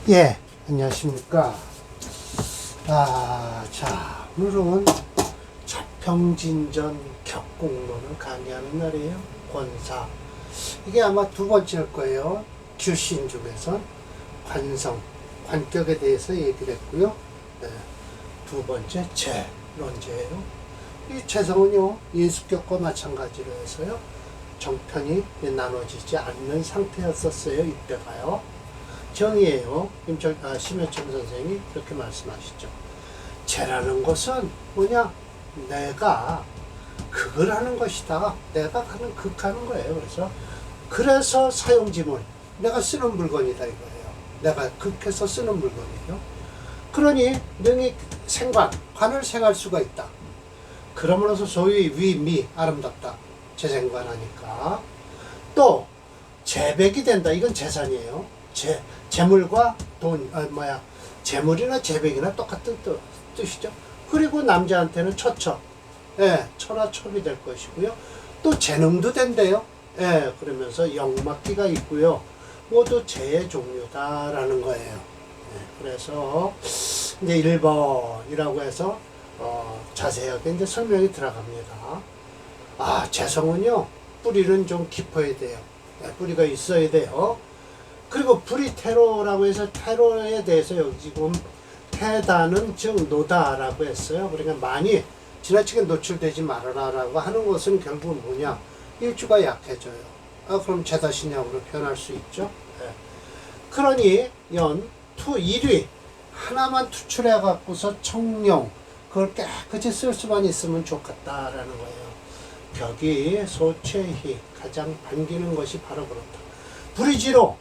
예, 안녕하십니까. 자, 오늘은 자평진전 격공론을 강의하는 날이에요. 권사. 이게 아마 두 번째일 거예요. 규신 중에서 관성, 관격에 대해서 얘기를 했고요. 네, 두 번째, 재론제예요. 이 재성은요, 예수격과 마찬가지로 해서요, 정편이 나눠지지 않는 상태였었어요. 이때가요. 정의예요. 심여청 선생이 그렇게 말씀하시죠. 죄라는 것은 뭐냐? 내가 극을 하는 것이다. 내가 하는 극하는 거예요. 그래서 사용지물, 내가 쓰는 물건이다 이거예요. 내가 극해서 쓰는 물건이에요. 그러니 능히 생관, 관을 생할 수가 있다. 그러므로서 소위 위미, 아름답다. 재생관하니까. 또 재백이 된다. 이건 재산이에요. 재물과 돈, 재물이나 재백이나 똑같은 뜻이죠. 그리고 남자한테는 처처, 처나 첩이 될 것이고요. 또 재능도 된대요. 그러면서 영막기가 있고요. 모두 재의 종류다라는 거예요. 그래서 이제 1번이라고 해서 자세하게 이제 설명이 들어갑니다. 재성은요, 뿌리는 좀 깊어야 돼요. 뿌리가 있어야 돼요. 그리고 불이 태로라고 해서 태로에 대해서 여기 지금 태다는 즉 노다라고 했어요. 그러니까 많이 지나치게 노출되지 말아라 라고 하는 것은 결국은 뭐냐? 일주가 약해져요. 그럼 제다신약으로 표현할 수 있죠. 그러니 투 1위 하나만 투출해 갖고서 청룡 그걸 깨끗이 쓸 수만 있으면 좋겠다라는 거예요. 벽이 소체히 가장 반기는 것이 바로 그렇다. 불이지로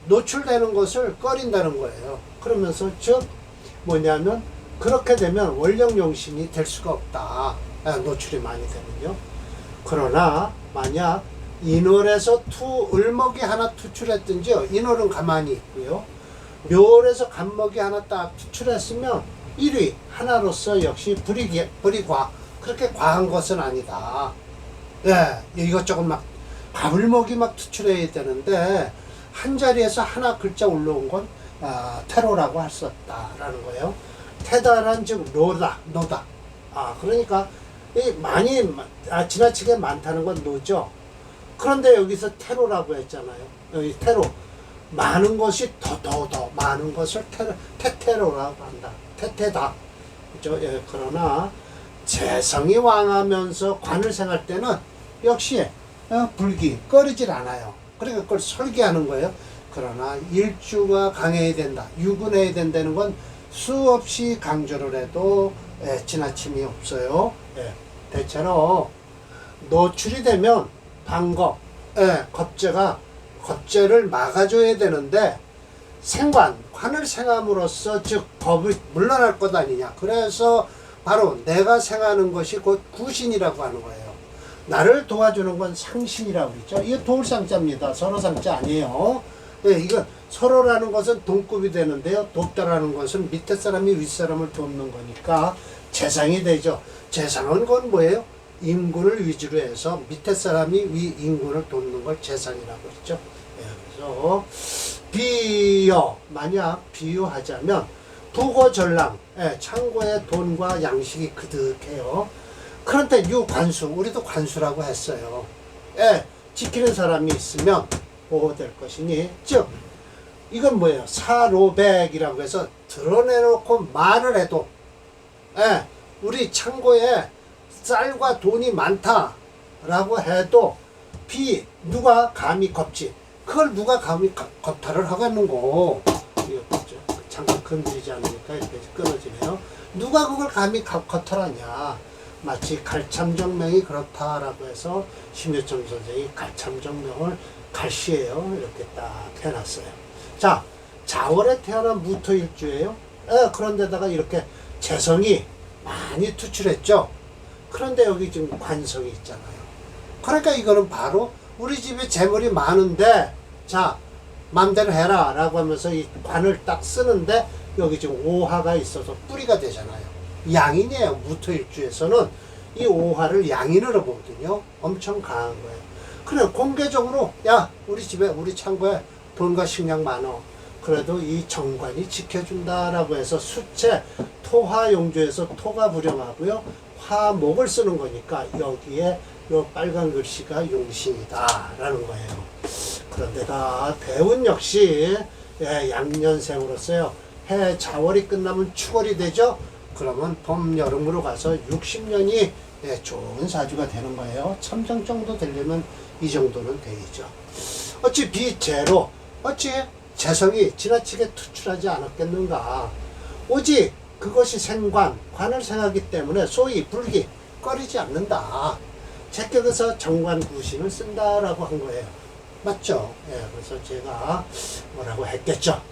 노출되는 것을 꺼린다는 거예요. 그러면서 즉 뭐냐면 그렇게 되면 원령용신이 될 수가 없다. 노출이 많이 되면요. 그러나 만약 인월에서 을목이 하나 투출했든지요. 인월은 가만히 있고요. 묘월에서 간목이 하나 딱 투출했으면 1위 하나로서 역시 불이 그렇게 과한 것은 아니다. 이것저것 막 가불목이 막 투출해야 되는데 한 자리에서 하나 글자 올라온 건 태로라고 할 수 없다라는 거예요. 태다란 즉 노다. 그러니까 지나치게 많다는 건 노죠. 그런데 여기서 태로라고 했잖아요. 여기 태로 많은 것이 더 많은 것을 태태로라고 한다. 태태다. 그죠? 그러나 재성이 왕하면서 관을 생할 때는 역시 불기 꺼리질 않아요. 그러니까 그걸 설계하는 거예요. 그러나 일주가 강해야 된다. 유근해야 된다는 건 수없이 강조를 해도 지나침이 없어요. 대체로 노출이 되면 방겁, 겁재를 막아줘야 되는데 관을 생함으로써 즉 겁이 물러날 것 아니냐. 그래서 바로 내가 생하는 것이 곧 구신이라고 하는 거예요. 나를 도와주는 건 상신이라고 그러죠. 이게 도울상자입니다. 서로상자 아니에요. 이건 서로라는 것은 동급이 되는데요. 돕다라는 것은 밑에 사람이 윗사람을 돕는 거니까 재상이 되죠. 재상은 건 뭐예요? 임군을 위주로 해서 밑에 사람이 위 임군을 돕는 걸 재상이라고 그러죠. 그래서 만약 비유하자면 부거전랑, 창고에 돈과 양식이 그득해요. 그런데 관수, 우리도 관수라고 했어요. 지키는 사람이 있으면 보호될 것이니, 즉 이건 뭐예요? 사로백이라고 해서 드러내놓고 말을 해도 우리 창고에 쌀과 돈이 많다라고 해도 누가 감히 겁지? 그걸 누가 감히 겁탈을 하겠는고? 잠깐 건드리지 않으니까 이렇게 끊어지네요. 누가 그걸 감히 겁탈하냐? 마치 갈참정명이 그렇다라고 해서 심여청 선생이 갈참정명을 갈시예요. 이렇게 딱 해놨어요. 자, 자월에 태어난 무토일주예요. 그런데다가 이렇게 재성이 많이 투출했죠. 그런데 여기 지금 관성이 있잖아요. 그러니까 이거는 바로 우리 집에 재물이 많은데 자 맘대로 해라 라고 하면서 이 관을 딱 쓰는데 여기 지금 오화가 있어서 뿌리가 되잖아요. 양인이에요. 무토일주에서는 이 오화를 양인으로 보거든요. 엄청 강한 거예요. 그래 공개적으로 우리 집에 우리 창고에 돈과 식량 많어. 그래도 이 정관이 지켜준다라고 해서 수체 토화용조에서 토가 불영하고요. 화목을 쓰는 거니까 여기에 요 빨간 글씨가 용신이다라는 거예요. 그런데다 대운 역시 양년생으로서요. 해 자월이 끝나면 축월이 되죠. 그러면 봄 여름으로 가서 60년이 좋은 사주가 되는 거예요. 참정 정도 되려면 이 정도는 되죠. 어찌 비재로 어찌 재성이 지나치게 투출하지 않았겠는가. 오직 그것이 생관, 관을 생하기 때문에 소위 불기, 꺼리지 않는다. 제격에서 정관구신을 쓴다라고 한 거예요. 맞죠? 그래서 제가 뭐라고 했겠죠.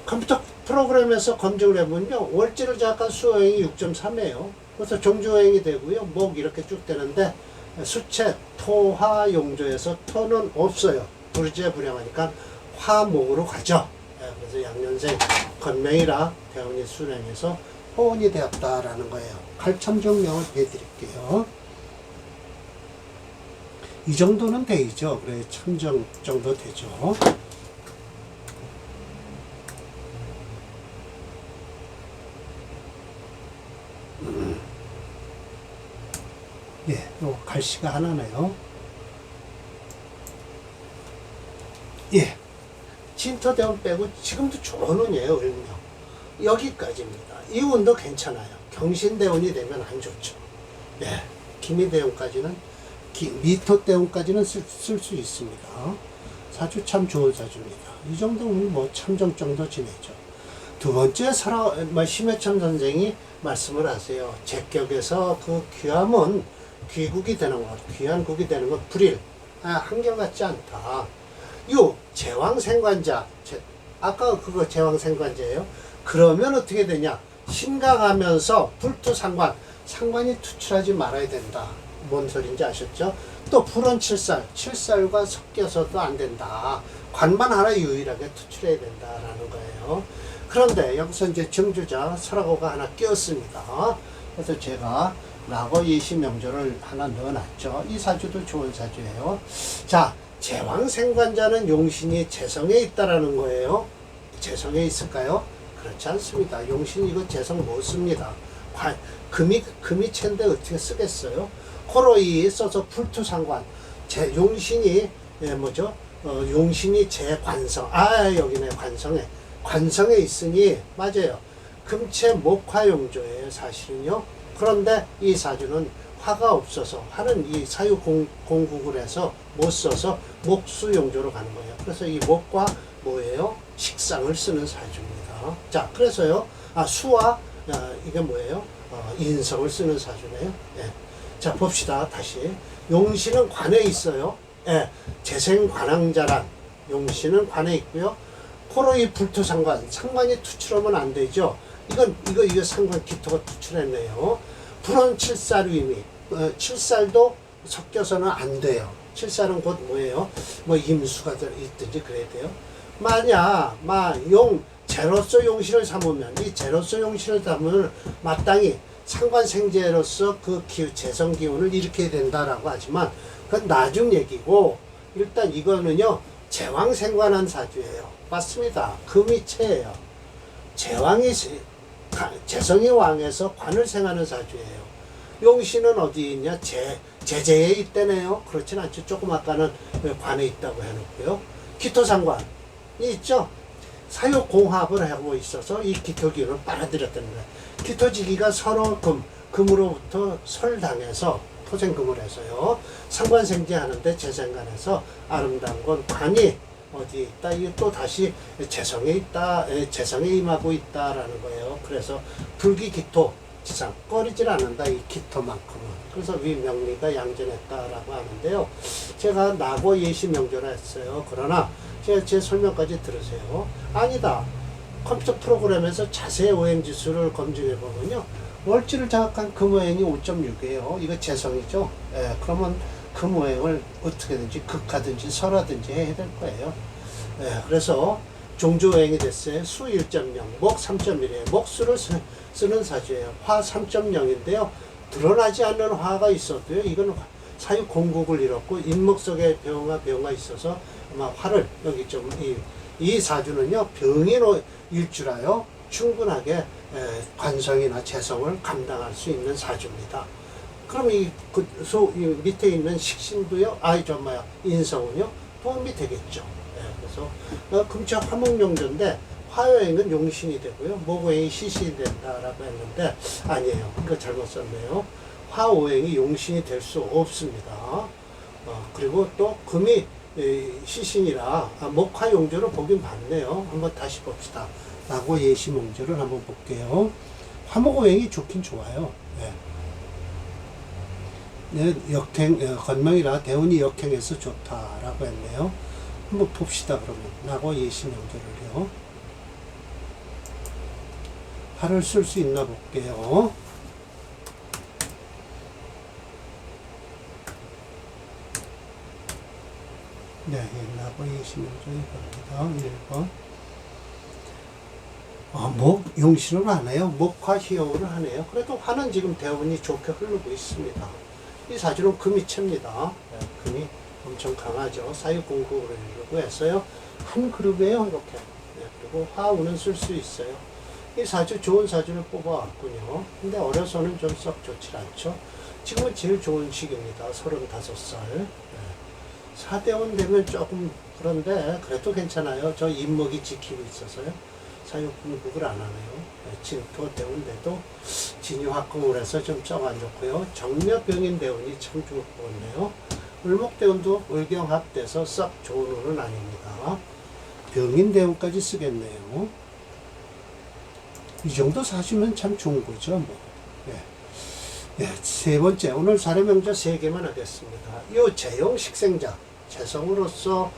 컴퓨터 프로그램에서 검증을 해보면요. 월지를 장악한 수호행이 6.3이에요. 그래서 종주호행이 되고요. 목 이렇게 쭉 되는데 수체 토화용조에서 토는 없어요. 불지에 불량하니까 화목으로 가죠. 그래서 양년생 건명이라 대운이 순행해서 호운이 되었다라는 거예요. 칼참정명을 해드릴게요. 이 정도는 되죠. 그래 참정 정도 되죠. 요 갈씨가 하나네요. 진토대운 빼고 지금도 좋은 운이에요. 을명 여기까지입니다. 이 운도 괜찮아요. 경신대운이 되면 안 좋죠. 기미대운까지는 미토대운까지는 쓸 수 있습니다. 사주 참 좋은 사주입니다. 이 정도면 뭐 참정 정도 지내죠. 두 번째 심해천 선생이 말씀을 하세요. 제격에서 그 귀함은 귀국이 되는 것, 귀한 국이 되는 것 불일 한결같지 않다. 요 제왕생관자, 아까 그거 제왕생관자예요. 그러면 어떻게 되냐? 신강하면서 불투상관, 상관이 투출하지 말아야 된다. 뭔 소린지 아셨죠? 또 불은 칠살과 섞여서도 안 된다. 관만 하나 유일하게 투출해야 된다라는 거예요. 그런데 여기서 이제 정주자 설하고가 하나 끼었습니다. 그래서 제가 낙어 예시명조를 하나 넣어놨죠. 이 사주도 좋은 사주예요. 자, 제왕생관자는 용신이 재성에 있다라는 거예요. 재성에 있을까요? 그렇지 않습니다. 용신 이거 재성 못 씁니다. 금이 채인데 어떻게 쓰겠어요? 코로이 써서 불투상관. 용신이 용신이 제관성. 여기네 관성에 있으니 맞아요. 금체 목화용조예요. 사실은요. 그런데 이 사주는 화가 없어서 화는 이 사유 공국을 해서 못 써서 목수용조로 가는 거예요. 그래서 이 목과 뭐예요? 식상을 쓰는 사주입니다. 자, 그래서요. 수와 이게 뭐예요? 인성을 쓰는 사주네요. 자, 봅시다. 다시 용신은 관에 있어요. 재생관왕자란 용신은 관에 있고요. 코로이 불투상관, 상관이 투출하면 안 되죠. 이거 상관 기토가 투출했네요. 불은 칠살위미, 칠살도 섞여서는 안 돼요. 칠살은 곧 뭐예요? 뭐 임수가 있든지 그래야 돼요. 만약 제로서 용신을 삼으면 이 제로서 용신을 삼으면 마땅히 상관생재로서 그 재성 기운을 일으켜야 된다라고 하지만 그건 나중 얘기고 일단 이거는요 제왕생관한 사주예요. 맞습니다. 금이 체예요. 재성이 왕에서 관을 생하는 사주예요. 용신은 어디 있냐? 제재에 있다네요. 그렇진 않죠. 조금 아까는 관에 있다고 해놓고요. 기토상관이 있죠. 사유공합을 하고 있어서 이 기토기운을 빨아들였다는 거예요. 기토지기가 서로 금으로부터 설당해서 토생금을 해서요. 상관생재하는데 재생관에서 아름다운 건 관이 어디에 있다? 이게 또 다시 재성에 있다, 재성에 임하고 있다라는 거예요. 그래서 불기기토 지상 꺼리질 않는다 이 기토만큼은. 그래서 위명리가 양전했다라고 하는데요. 제가 낙오 예시명조라 했어요. 그러나 제 설명까지 들으세요. 아니다. 컴퓨터 프로그램에서 자세 오행지수를 검증해 보면요. 월지를 장악한 금오행이 5.6이에요. 이거 재성이죠. 그러면 금오행을 어떻게든지 극하든지 설하든지 해야 될 거예요. 그래서 종조오행이 됐어요. 수 1.0, 목 3.1이에요. 목수를 쓰는 사주예요. 화 3.0인데요. 드러나지 않는 화가 있어도요. 이건 사유 공국을 잃었고 인목 속에 병화 있어서 아마 화를 여기 좀 이 사주는요 병인의 일주라요 충분하게 관성이나 재성을 감당할 수 있는 사주입니다. 그럼 이 밑에 있는 식신도요, 인성은요 도움이 되겠죠. 그래서 금체 화목용조인데 화요행은 용신이 되고요, 목오행이 시신이 된다라고 했는데 아니에요. 이거 잘못 썼네요. 화오행이 용신이 될 수 없습니다. 그리고 또 금이 시신이라 목화용조로 보긴 맞네요. 한번 다시 봅시다. 라고 예시몽조를 한번 볼게요. 화목오행이 좋긴 좋아요. 건명이라 대운이 역행해서 좋다라고 했네요. 한번 봅시다. 그러면 라고 예시명조를요. 화를 쓸 수 있나 볼게요. 네, 라고 예시명조를 봅니다. 1번. 목 용신으로 하네요. 목화 희용으로 하네요. 그래도 화는 지금 대운이 좋게 흐르고 있습니다. 이 사주는 금이 챕니다. 금이 엄청 강하죠. 사유공국을 이루고 해서요. 한 그룹이에요. 이렇게. 그리고 화운은 쓸 수 있어요. 이 사주 좋은 사주를 뽑아왔군요. 근데 어려서는 좀 썩 좋지 않죠. 지금은 제일 좋은 시기입니다. 35살. 4대원 되면 조금 그런데 그래도 괜찮아요. 저 인목이 지키고 있어서요. 사유공국을 안 하네요. 진토 대운데도 진유합금을 해서 좀 썩 안 좋고요. 정묘병인 대운이 참 좋을 것 같네요. 을목대운도 을경합돼서 썩 좋은 운은 아닙니다. 병인 대운까지 쓰겠네요. 이 정도 사시면 참 좋은 거죠. 세 번째, 오늘 사례명조 3개만 하겠습니다. 이 재용 식생자, 재성으로서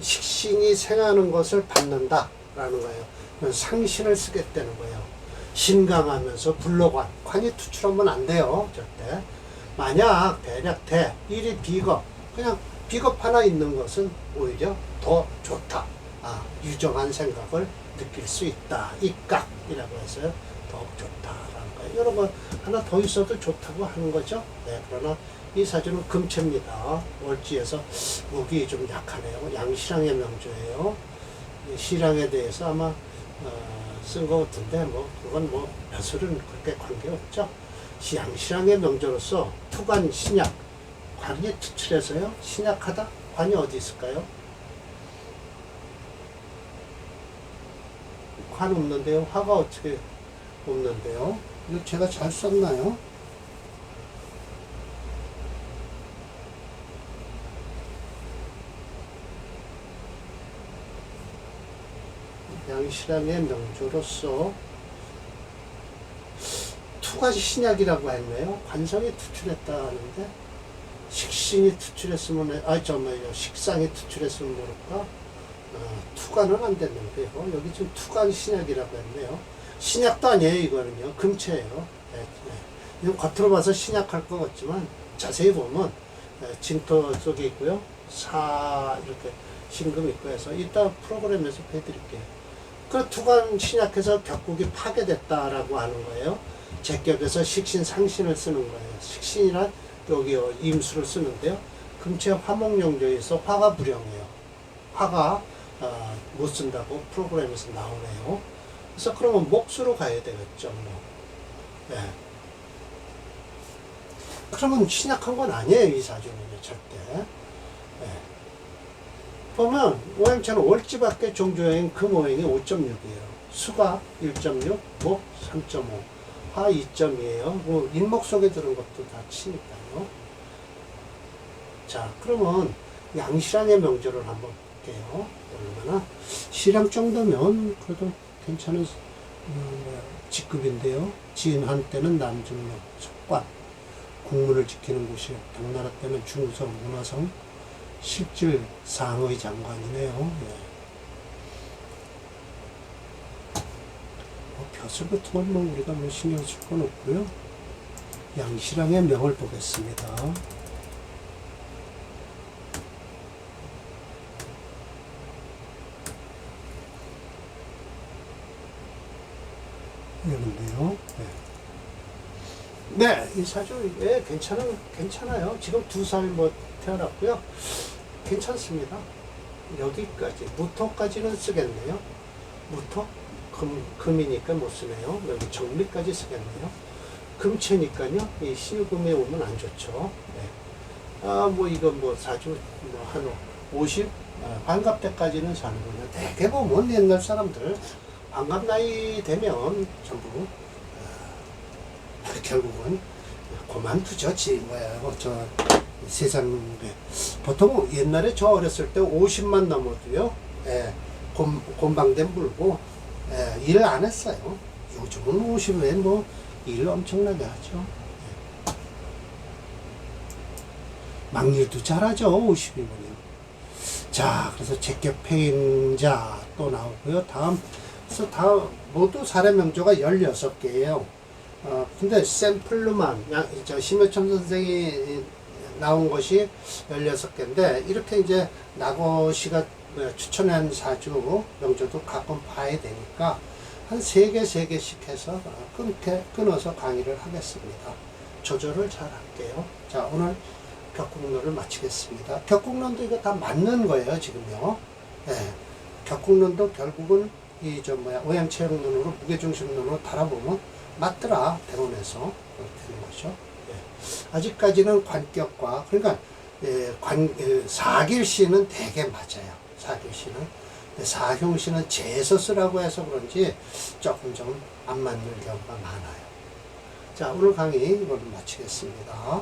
식신이 생하는 것을 받는다라는 거예요. 상신을 쓰겠다는 거예요. 신강하면서 관이 투출하면 안 돼요. 절대. 만약 대략 일이 비겁, 그냥 비겁 하나 있는 것은 오히려 더 좋다. 유정한 생각을 느낄 수 있다. 입각이라고 해서요. 더욱 좋다라는 거예요. 이런 거 하나 더 있어도 좋다고 하는 거죠. 그러나 이 사주는 금체입니다. 월지에서 목이 좀 약하네요. 양시랑의 명조예요. 시랑에 대해서 아마 쓴 것 같은데 그건 벼슬은 그렇게 관계없죠. 양시랑의 명조로서 투관 신약, 관이 투출해서요. 신약하다? 관이 어디 있을까요? 관 없는데요. 화가 어떻게 없는데요? 이거 제가 잘 썼나요? 양시랑의 명조로서 투가지 신약이라고 했네요. 관성이 투출했다 하는데 식신이 투출했으면 식상이 투출했으면 모를까? 투가는 안 됐는데요. 여기 지금 투간 신약이라고 했네요. 신약도 아니에요. 이거는요. 금체예요. 이건 겉으로 봐서 신약할 것 같지만 자세히 보면 진토 속에 있고요. 이렇게 신금 있고 해서 이따 프로그램에서 해드릴게요. 그 투관 신약해서 격국이 파괴됐다라고 하는 거예요. 제격에서 식신 상신을 쓰는 거예요. 식신이란 여기 임수를 쓰는데요. 금체 화목용조에서 화가 불영해요. 화가 못 쓴다고 프로그램에서 나오네요. 그래서 그러면 목수로 가야 되겠죠. 그러면 신약한 건 아니에요. 이 사주는요. 절대. 보면 오행차는 월지밖에 종조행 금오행이 5.6이에요. 수가 1.6, 목 3.5, 화 2.2에요. 인목 속에 들은 것도 다 치니까요. 자, 그러면 양시랑의 명조를 한번 볼게요. 얼마나 시랑 정도면 그래도 괜찮은 직급인데요. 지인한 때는 남중령, 속관, 국문을 지키는 곳이요. 당나라 때는 중성, 문화성, 실질 상의 장관이네요. 벼슬 같은 건 우리가 신경 쓸 건 없고요. 양시랑의 명을 보겠습니다. 여기인데요. 네, 이 사주, 예, 괜찮아요. 지금 2살 뭐 태어났고요. 괜찮습니다. 여기까지, 무토까지는 쓰겠네요. 무토? 금이니까 못 쓰네요. 여기 정리까지 쓰겠네요. 금체니까요. 이 신금에 오면 안 좋죠. 네. 뭐 이건 뭐 사주, 뭐 한 50? 반갑 때까지는 사는군요. 대개 보면 옛날 사람들, 반갑 나이 되면 전부, 결국은 그만두죠. 저 세상에. 보통 옛날에 저 어렸을 때 50만 넘어도요, 예, 곤방대 물고, 예, 일을 안 했어요. 요즘은 50에 뭐, 일 엄청나게 하죠. 예. 막일도 잘하죠, 50이면. 자, 그래서 제격패인자 또 나오고요. 그래서 다 모두 사례 명조가 16개예요. 근데 샘플로만, 저 심효천 선생이 나온 것이 16개인데, 이렇게 이제 나고씨가 추천한 사주 명조도 가끔 봐야 되니까, 한 3개씩 해서 끊어서 강의를 하겠습니다. 조절을 잘 할게요. 자, 오늘 격국론을 마치겠습니다. 격국론도 이거 다 맞는 거예요, 지금요. 예. 격국론도 결국은 오행체형론으로 무게중심론으로 달아보면 맞더라, 대원에서 되는 거죠. 예. 아직까지는 관격과, 그러니까 사길씨는 되게 맞아요. 사길씨는. 사흉씨는 재서 쓰라고 해서 그런지 조금 좀 안 맞는 경우가 많아요. 자, 오늘 강의 이걸로 마치겠습니다.